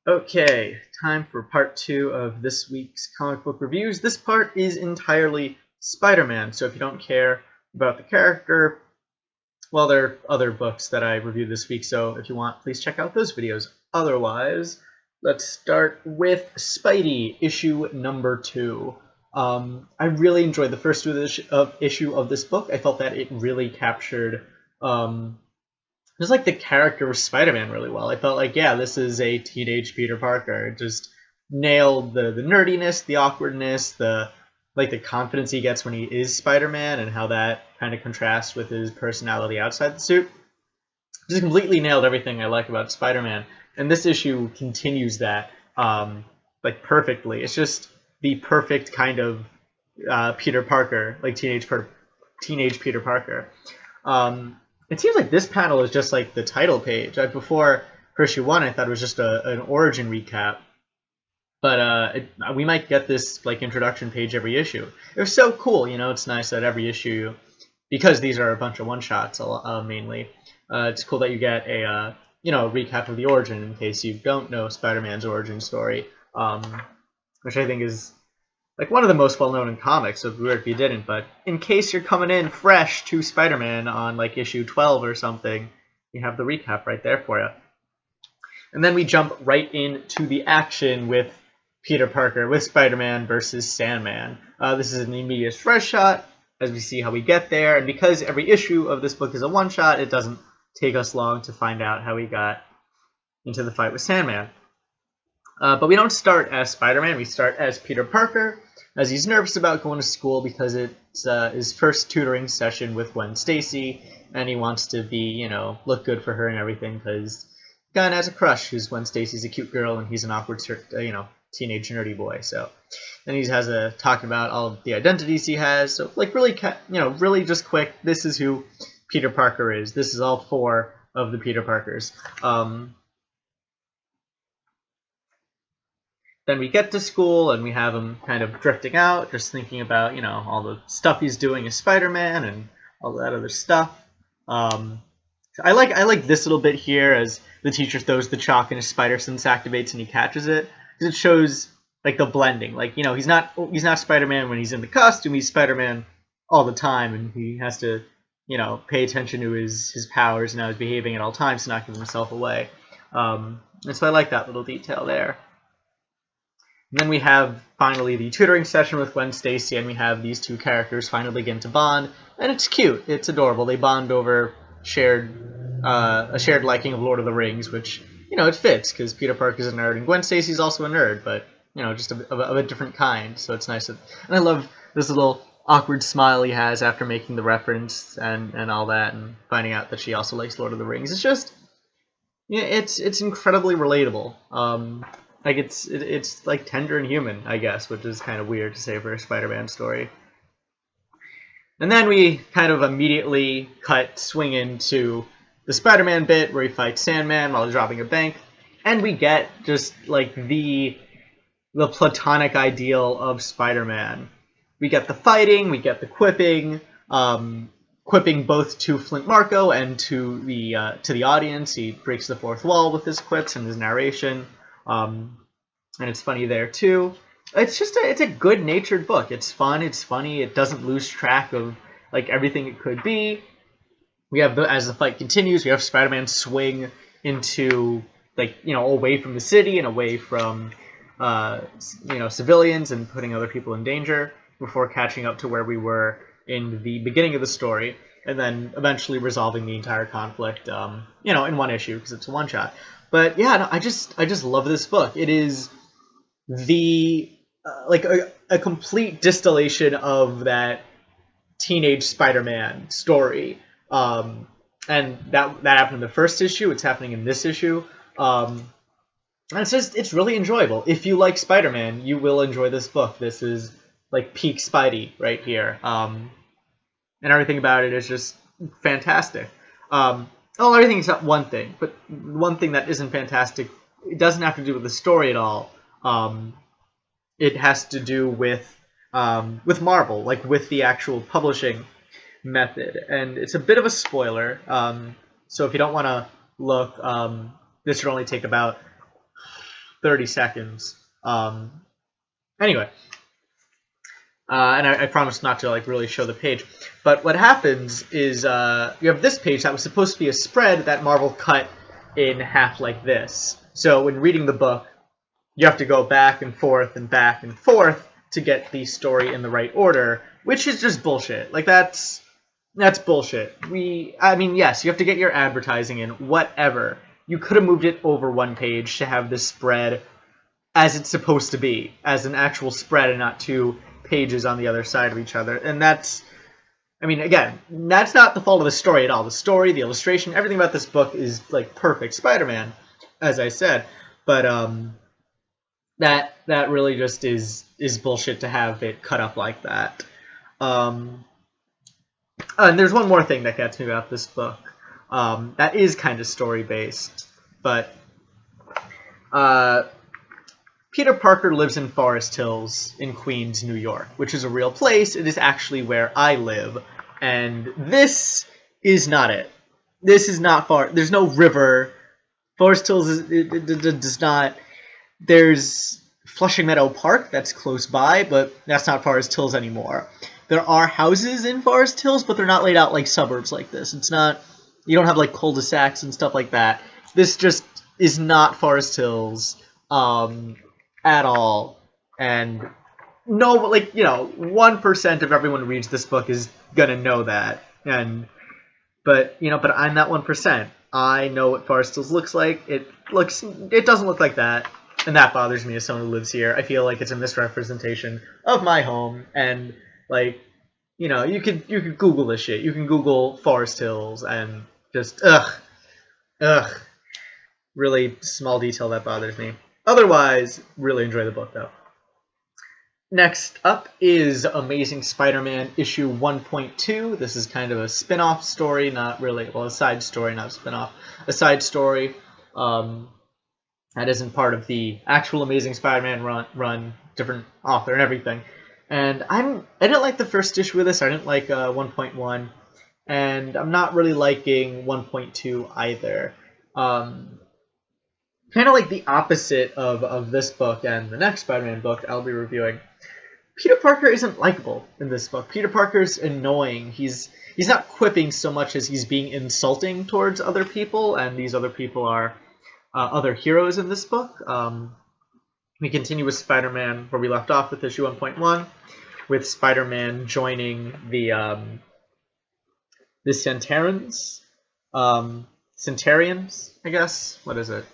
Okay, time for part 2 of this week's comic book reviews. This part is entirely Spider-Man, so if you don't care about the character, well, there are other books that I reviewed this week, so if you want, please check out those videos. Otherwise, let's start with Spidey, issue number 2. I really enjoyed the first issue of this book. I felt that it really captured just like the character of Spider-Man really well. I felt like, yeah, this is a teenage Peter Parker. It just nailed the nerdiness, the awkwardness, the confidence he gets when he is Spider-Man, and how that kind of contrasts with his personality outside the suit. Just completely nailed everything I like about Spider-Man, and this issue continues that perfectly. It's just the perfect kind of Peter Parker, like teenage Peter Parker. It seems like this panel is just like the title page. Before for issue 1, I thought it was just an origin recap. But we might get this like introduction page every issue. It was so cool, you know. It's nice that every issue, because these are a bunch of one-shots mainly, it's cool that you get a recap of the origin in case you don't know Spider-Man's origin story, which I think is like one of the most well-known in comics, so it'd be weird if you didn't, but in case you're coming in fresh to Spider-Man on like issue 12 or something, you have the recap right there for you. And then we jump right into the action with Peter Parker, with Spider-Man versus Sandman. This is an immediate fresh shot, as we see how we get there, and because every issue of this book is a one-shot, it doesn't take us long to find out how he got into the fight with Sandman. But we don't start as Spider-Man, we start as Peter Parker, as he's nervous about going to school because it's his first tutoring session with Gwen Stacy, and he wants to be, look good for her and everything, because he kind of has a crush, because Gwen Stacy's a cute girl, and he's an awkward, teenage nerdy boy, so. Then he has talking about all of the identities he has, so, like, really, really just quick, this is who Peter Parker is. This is all 4 of the Peter Parkers. Then we get to school, and we have him kind of drifting out, just thinking about, all the stuff he's doing as Spider-Man and all that other stuff. I like this little bit here as the teacher throws the chalk and his spider sense activates and he catches it, because it shows like the blending. Like, he's not Spider-Man when he's in the costume. He's Spider-Man all the time, and he has to, pay attention to his powers and how he's behaving at all times to not give himself away. And so I like that little detail there. And then we have, finally, the tutoring session with Gwen Stacy, and we have these two characters finally begin to bond, and it's cute. It's adorable. They bond over a shared liking of Lord of the Rings, which, it fits, because Peter Parker's a nerd, and Gwen Stacy's also a nerd, but, just of a different kind, so it's nice. And I love this little awkward smile he has after making the reference and all that, and finding out that she also likes Lord of the Rings. It's just, it's incredibly relatable. Like it's like tender and human, I guess, which is kind of weird to say for a Spider-Man story. And then we kind of immediately swing into the Spider-Man bit where he fights Sandman while he's robbing a bank, and we get just like the platonic ideal of Spider-Man. We get the fighting, we get the quipping, quipping both to Flint Marko and to the audience. He breaks the fourth wall with his quips and his narration. And it's funny there too. It's a good-natured book. It's fun. It's funny. It doesn't lose track of like everything it could be. We have as the fight continues, we have Spider-Man swing into away from the city and away from civilians and putting other people in danger before catching up to where we were in the beginning of the story, and then eventually resolving the entire conflict in one issue because it's a one-shot. But yeah, no, I just love this book. It is the a complete distillation of that teenage Spider-Man story, and that happened in the first issue. It's happening in this issue, and it's really enjoyable. If you like Spider-Man, you will enjoy this book. This is like peak Spidey right here, and everything about it is just fantastic. Everything except one thing, but one thing that isn't fantastic, it doesn't have to do with the story at all. It has to do with Marvel, like with the actual publishing method, and it's a bit of a spoiler. So if you don't want to look, this should only take about 30 seconds. Anyway, and I promise not to like really show the page. But what happens is you have this page that was supposed to be a spread that Marvel cut in half like this. So when reading the book, you have to go back and forth to get the story in the right order, which is just bullshit. Like that's bullshit. I mean, yes, you have to get your advertising in, whatever. You could have moved it over one page to have this spread as it's supposed to be, as an actual spread and not two pages on the other side of each other. And that's, I mean, again, that's not the fault of the story at all. The story, the illustration, everything about this book is like perfect Spider-Man, as I said. But that really just is bullshit to have it cut up like that. And there's one more thing that gets me about this book. That is kind of story based, but Peter Parker lives in Forest Hills in Queens, New York, which is a real place. It is actually where I live, and this is not it. This is not far. There's no river. Forest Hills does not. There's Flushing Meadow Park that's close by, but that's not Forest Hills anymore. There are houses in Forest Hills, but they're not laid out like suburbs like this. It's not. You don't have like cul-de-sacs and stuff like that. This just is not Forest Hills at all. And no, like, 1% of everyone who reads this book is gonna know that. But I'm that 1%. I know what Forest Hills looks like. It doesn't look like that. And that bothers me as someone who lives here. I feel like it's a misrepresentation of my home, and like, you could Google this shit. You can Google Forest Hills and just really small detail that bothers me. Otherwise, really enjoy the book though. Next up is Amazing Spider-Man issue 1.2. This is kind of a spin-off story, not really, well, a side story, not a spin-off. A side story that isn't part of the actual Amazing Spider-Man run, different author and everything. And I didn't like the first issue of this. I didn't like 1.1, and I'm not really liking 1.2 either. Kind of like the opposite of this book and the next Spider-Man book I'll be reviewing. Peter Parker isn't likable in this book. Peter Parker's annoying. He's not quipping so much as he's being insulting towards other people, and these other people are other heroes in this book. We continue with Spider-Man where we left off with issue 1.1, with Spider-Man joining the Centarians, I guess. What is it?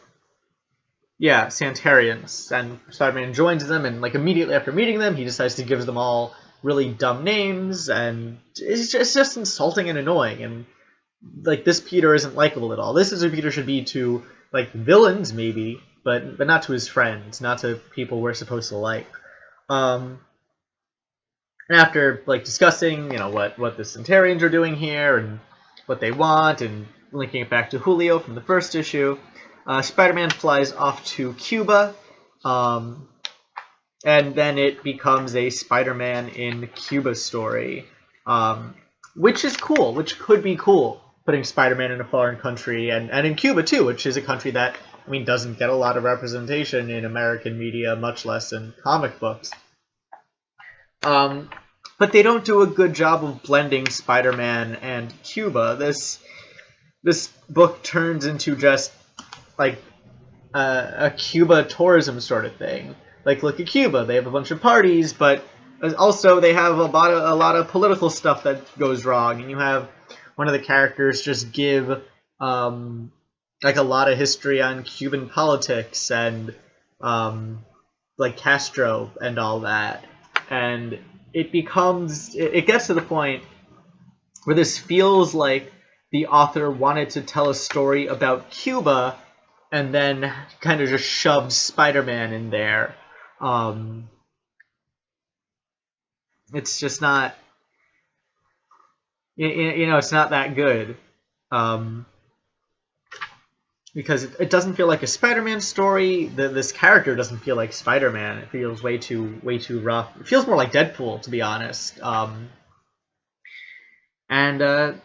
Yeah, Santarians. And Spider-Man joins them, and like immediately after meeting them, he decides to give them all really dumb names, and it's just insulting and annoying. And like, this Peter isn't likable at all. This is what Peter should be to like villains maybe, but not to his friends, not to people we're supposed to like. And after like discussing, what the Centarians are doing here and what they want, and linking it back to Julio from the first issue, Spider-Man flies off to Cuba, and then it becomes a Spider-Man in Cuba story, which is cool, which could be cool, putting Spider-Man in a foreign country, and in Cuba too, which is a country that, doesn't get a lot of representation in American media, much less in comic books. But they don't do a good job of blending Spider-Man and Cuba. This book turns into just like a Cuba tourism sort of thing. Like, look at Cuba. They have a bunch of parties, but also they have a lot of political stuff that goes wrong. And you have one of the characters just give like a lot of history on Cuban politics and like Castro and all that. And it gets to the point where this feels like the author wanted to tell a story about Cuba and then kind of just shoved Spider-Man in there. It's just not, it's not that good. Because it doesn't feel like a Spider-Man story. This character doesn't feel like Spider-Man. It feels way too rough. It feels more like Deadpool, to be honest. I'm not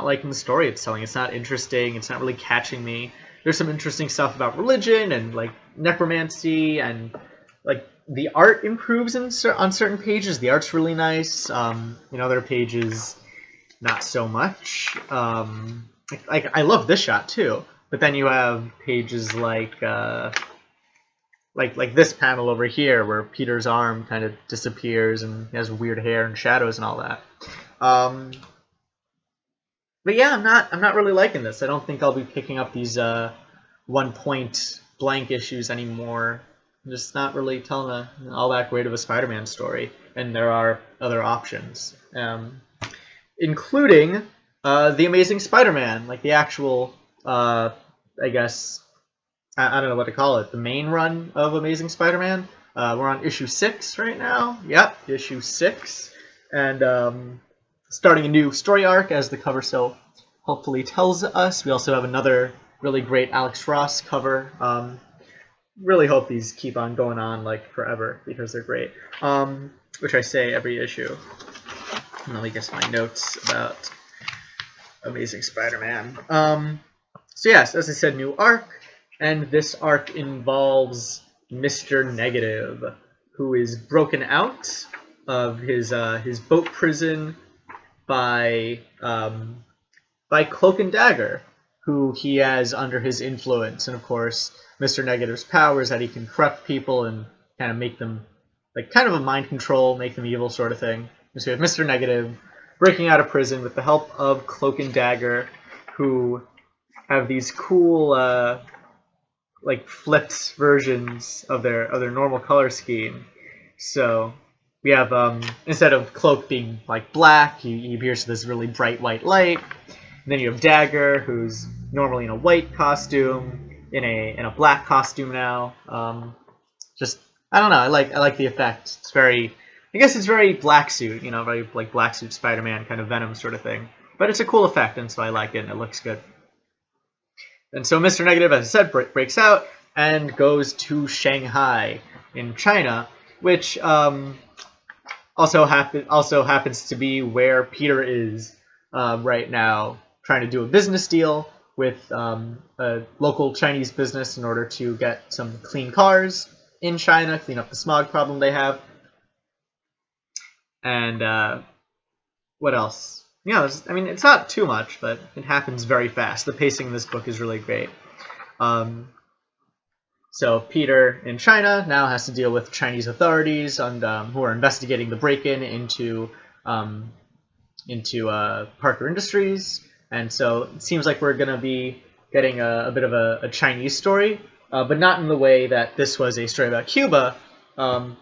liking the story it's telling. It's not interesting. It's not really catching me. there's some interesting stuff about religion and like necromancy, and like the art improves on certain pages. The art's really nice. In other pages, not so much. I love this shot too, but then you have pages like this panel over here where Peter's arm kind of disappears and he has weird hair and shadows and all that. But yeah, I'm not really liking this. I don't think I'll be picking up these 1 point blank issues anymore. I'm just not really telling all that great of a Spider-Man story, and there are other options, including the Amazing Spider-Man, like the actual, I guess, I don't know what to call it, the main run of Amazing Spider-Man. We're on issue 6 right now. Yep, issue 6, and starting a new story arc, as the cover so hopefully tells us. We also have another really great Alex Ross cover. Really hope these keep on going on like forever because they're great. Which I say every issue. And let me get my notes about Amazing Spider-Man. So yes, as I said, new arc, and this arc involves Mr. Negative, who is broken out of his boat prison by Cloak and Dagger, who he has under his influence. And of course, Mr. Negative's power is that he can corrupt people and kind of make them, like, kind of a mind control, make them evil sort of thing. And so we have Mr. Negative breaking out of prison with the help of Cloak and Dagger, who have these cool, like, flipped versions of their normal color scheme. So we have, instead of Cloak being, like, black, he appears to this really bright white light. And then you have Dagger, who's normally in a white costume, in a black costume now. Just, I don't know, I like the effect. It's very, I guess it's very black suit, you know, very like black suit Spider-Man kind of Venom sort of thing. But it's a cool effect, and so I like it, and it looks good. And so Mr. Negative, as I said, breaks out and goes to Shanghai in China, which also happens to be where Peter is right now, trying to do a business deal with a local Chinese business in order to get some clean cars in China, clean up the smog problem they have. And what else? Yeah, I mean, it's not too much, but it happens very fast. The pacing in this book is really great. So Peter in China now has to deal with Chinese authorities and who are investigating the break-in into Parker Industries. And so it seems like we're going to be getting a bit of a Chinese story, but not in the way that this was a story about Cuba,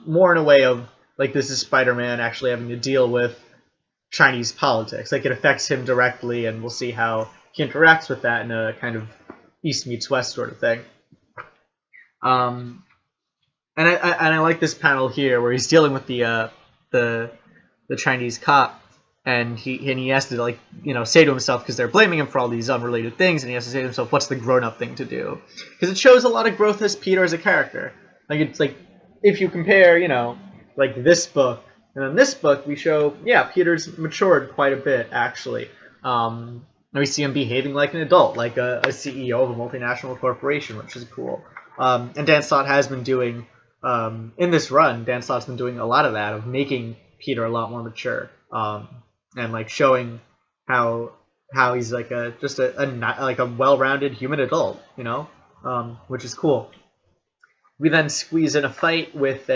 more in a way of, like, this is Spider-Man actually having to deal with Chinese politics. Like, it affects him directly, and we'll see how he interacts with that in a kind of East meets West sort of thing. And I like this panel here where he's dealing with the Chinese cop. And he has to, like, you know, say to himself, because they're blaming him for all these unrelated things, and he has to say to himself, what's the grown-up thing to do? Because it shows a lot of growth as Peter as a character. Like, it's like, if you compare, you know, like this book, and then this book, we show, yeah, Peter's matured quite a bit, actually. And we see him behaving like an adult, like a CEO of a multinational corporation, which is cool. And Dan Slott has been doing, in this run, Dan Slott's been doing a lot of that, of making Peter a lot more mature. And like showing how he's like just a well-rounded human adult, you know, which is cool. We then squeeze in a fight with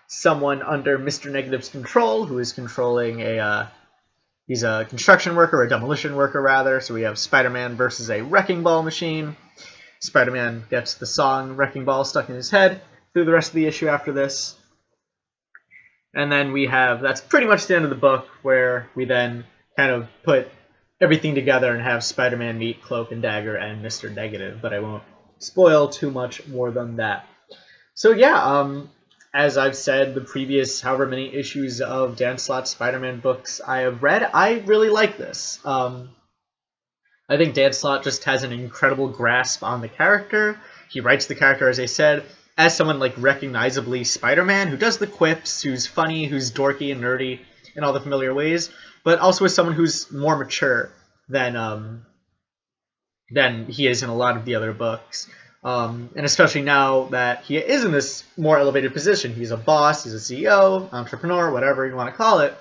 someone under Mr. Negative's control, who is controlling he's a construction worker, a demolition worker rather. So we have Spider-Man versus a wrecking ball machine. Spider-Man gets the song "Wrecking Ball" stuck in his head through the rest of the issue after this. And then we have, that's pretty much the end of the book, where we then kind of put everything together and have Spider-Man meet Cloak and Dagger and Mr. Negative, but I won't spoil too much more than that. So yeah, as I've said, the previous however many issues of Dan Slott's Spider-Man books I have read, I really like this. I think Dan Slott just has an incredible grasp on the character. He writes the character, as I said, as someone like recognizably Spider-Man, who does the quips, who's funny, who's dorky and nerdy in all the familiar ways, but also as someone who's more mature than than he is in a lot of the other books. And especially now that he is in this more elevated position. He's a boss, he's a CEO, entrepreneur, whatever you want to call it,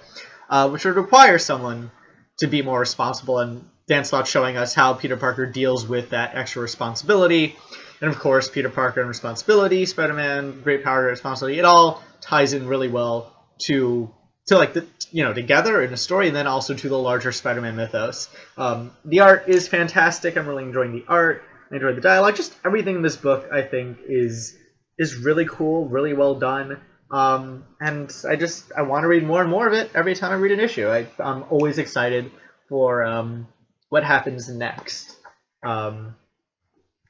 which would require someone to be more responsible. And Dan Slott's showing us how Peter Parker deals with that extra responsibility. And of course, Peter Parker and responsibility, Spider-Man, great power, great responsibility, it all ties in really well to like the, together in a story, and then also to the larger Spider-Man mythos. The art is fantastic. I'm really enjoying the art. I enjoyed the dialogue. Just everything in this book, I think, is really cool, really well done. And I want to read more and more of it every time I read an issue. I'm always excited for what happens next.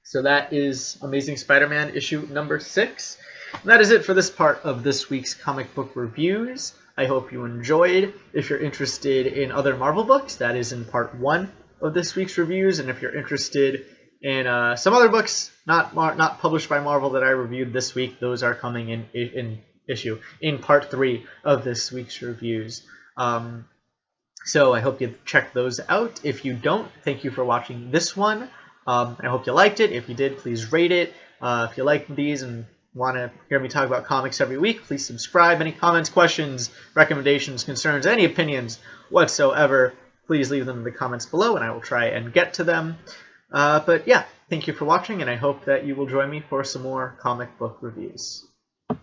So that is Amazing Spider-Man issue number 6. And that is it for this part of this week's comic book reviews. I hope you enjoyed. If you're interested in other Marvel books, that is in part 1 of this week's reviews. And if you're interested in some other books not published by Marvel that I reviewed this week, those are coming in part 3 of this week's reviews. So I hope you check those out. If you don't, thank you for watching this one. I hope you liked it. If you did, please rate it. If you like these and want to hear me talk about comics every week, please subscribe. Any comments, questions, recommendations, concerns, any opinions whatsoever, please leave them in the comments below and I will try and get to them. But yeah, thank you for watching, and I hope that you will join me for some more comic book reviews.